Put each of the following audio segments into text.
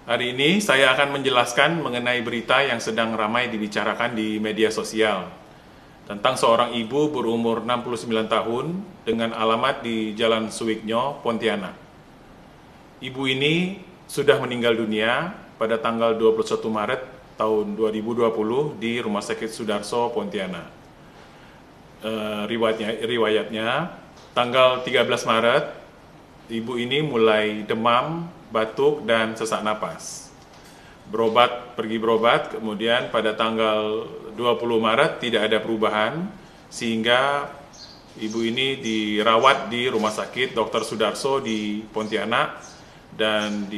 Hari ini saya akan menjelaskan mengenai berita yang sedang ramai dibicarakan di media sosial tentang seorang ibu berumur 69 tahun dengan alamat di Jalan Suwiknyo, Pontianak. Ibu ini sudah meninggal dunia pada tanggal 21 Maret tahun 2020 di Rumah Sakit Sudarso, Pontianak. Riwayatnya, tanggal 13 Maret, ibu ini mulai demam, batuk, dan sesak napas. Pergi berobat, kemudian pada tanggal 20 Maret tidak ada perubahan, sehingga ibu ini dirawat di Rumah Sakit Dr. Sudarso di Pontianak dan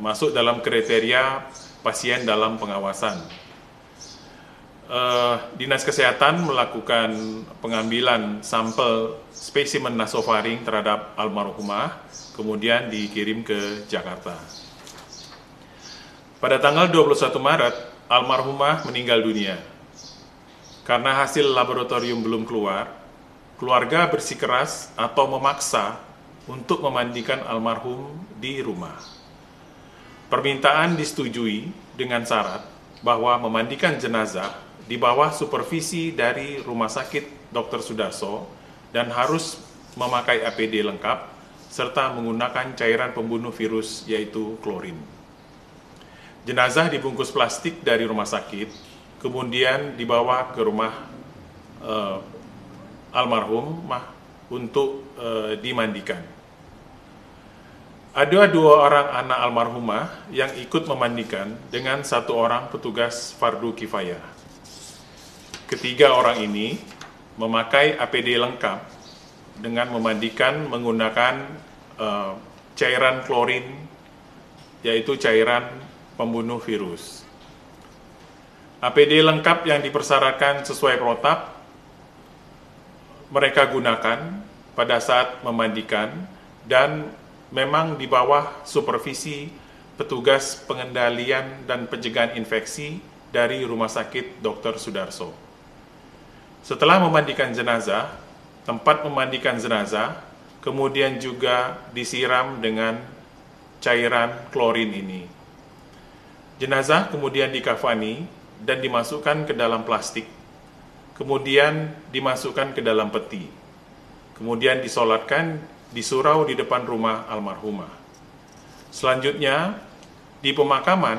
masuk dalam kriteria pasien dalam pengawasan. Dinas Kesehatan melakukan pengambilan sampel spesimen nasofaring terhadap almarhumah, kemudian dikirim ke Jakarta. Pada tanggal 21 Maret, almarhumah meninggal dunia. Karena hasil laboratorium belum keluar, keluarga bersikeras atau memaksa untuk memandikan almarhum di rumah. Permintaan disetujui dengan syarat bahwa memandikan jenazah di bawah supervisi dari Rumah Sakit Dr. Sudarso dan harus memakai APD lengkap serta menggunakan cairan pembunuh virus yaitu klorin. Jenazah dibungkus plastik dari rumah sakit, kemudian dibawa ke rumah almarhumah untuk dimandikan. Ada 2 orang anak almarhumah yang ikut memandikan dengan 1 orang petugas fardu kifayah. Ketiga orang ini memakai APD lengkap dengan memandikan menggunakan cairan klorin, yaitu cairan pembunuh virus. APD lengkap yang dipersyaratkan sesuai protap mereka gunakan pada saat memandikan dan memang di bawah supervisi petugas pengendalian dan pencegahan infeksi dari Rumah Sakit Dr. Sudarso. Setelah memandikan jenazah, tempat memandikan jenazah kemudian juga disiram dengan cairan klorin ini. Jenazah kemudian dikafani dan dimasukkan ke dalam plastik, kemudian dimasukkan ke dalam peti, kemudian disolatkan di surau di depan rumah almarhumah. Selanjutnya, di pemakaman,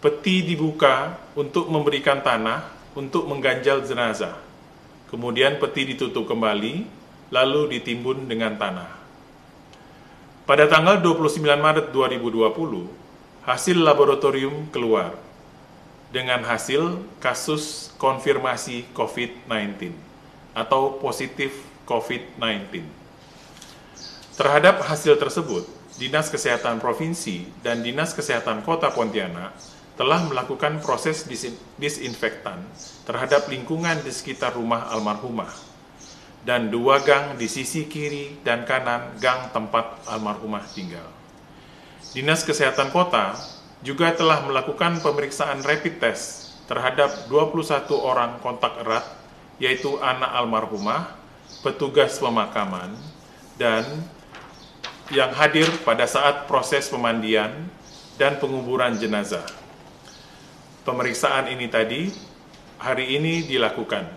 peti dibuka untuk memberikan tanah untuk mengganjal jenazah. Kemudian peti ditutup kembali, lalu ditimbun dengan tanah. Pada tanggal 29 Maret 2020, hasil laboratorium keluar dengan hasil kasus konfirmasi COVID-19 atau positif COVID-19. Terhadap hasil tersebut, Dinas Kesehatan Provinsi dan Dinas Kesehatan Kota Pontianak telah melakukan proses disinfektan terhadap lingkungan di sekitar rumah almarhumah dan 2 gang di sisi kiri dan kanan gang tempat almarhumah tinggal. Dinas Kesehatan Kota juga telah melakukan pemeriksaan rapid test terhadap 21 orang kontak erat, yaitu anak almarhumah, petugas pemakaman, dan yang hadir pada saat proses pemandian dan penguburan jenazah. Pemeriksaan ini tadi hari ini dilakukan.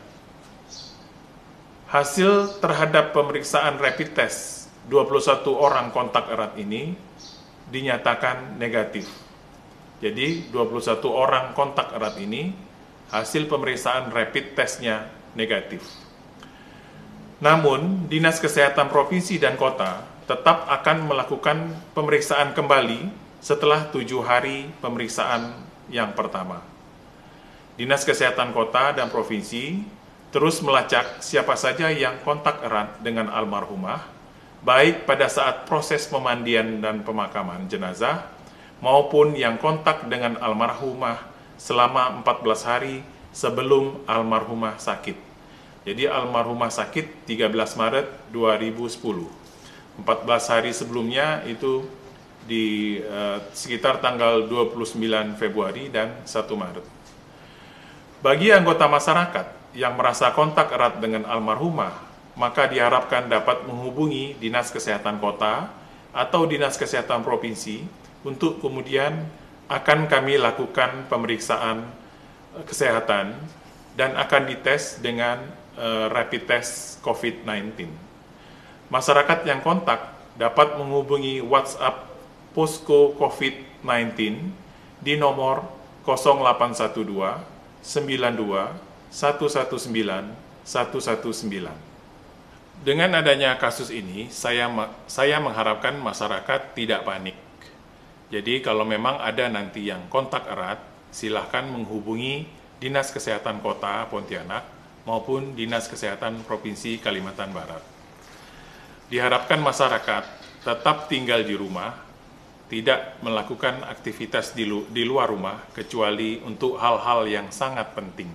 Hasil terhadap pemeriksaan rapid test 21 orang kontak erat ini dinyatakan negatif. Jadi 21 orang kontak erat ini hasil pemeriksaan rapid testnya negatif. Namun, Dinas Kesehatan Provinsi dan Kota tetap akan melakukan pemeriksaan kembali setelah 7 hari pemeriksaan yang pertama. Dinas Kesehatan Kota dan Provinsi terus melacak siapa saja yang kontak erat dengan almarhumah, baik pada saat proses pemandian dan pemakaman jenazah, maupun yang kontak dengan almarhumah selama 14 hari sebelum almarhumah sakit. Jadi almarhumah sakit 13 Maret 2010. 14 hari sebelumnya itu di sekitar tanggal 29 Februari dan 1 Maret. Bagi anggota masyarakat yang merasa kontak erat dengan almarhumah, maka diharapkan dapat menghubungi Dinas Kesehatan Kota atau Dinas Kesehatan Provinsi untuk kemudian akan kami lakukan pemeriksaan kesehatan dan akan dites dengan rapid test COVID-19. Masyarakat yang kontak dapat menghubungi WhatsApp Posko COVID-19 di nomor 0812 92 119 119. Dengan adanya kasus ini, saya mengharapkan masyarakat tidak panik. Jadi kalau memang ada nanti yang kontak erat, silahkan menghubungi Dinas Kesehatan Kota Pontianak maupun Dinas Kesehatan Provinsi Kalimantan Barat. Diharapkan masyarakat tetap tinggal di rumah, tidak melakukan aktivitas di luar rumah, kecuali untuk hal-hal yang sangat penting.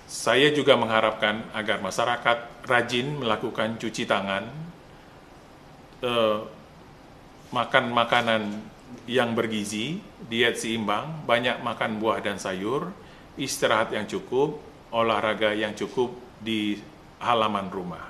Saya juga mengharapkan agar masyarakat rajin melakukan cuci tangan, makan makanan yang bergizi, diet seimbang, banyak makan buah dan sayur, istirahat yang cukup, olahraga yang cukup di halaman rumah.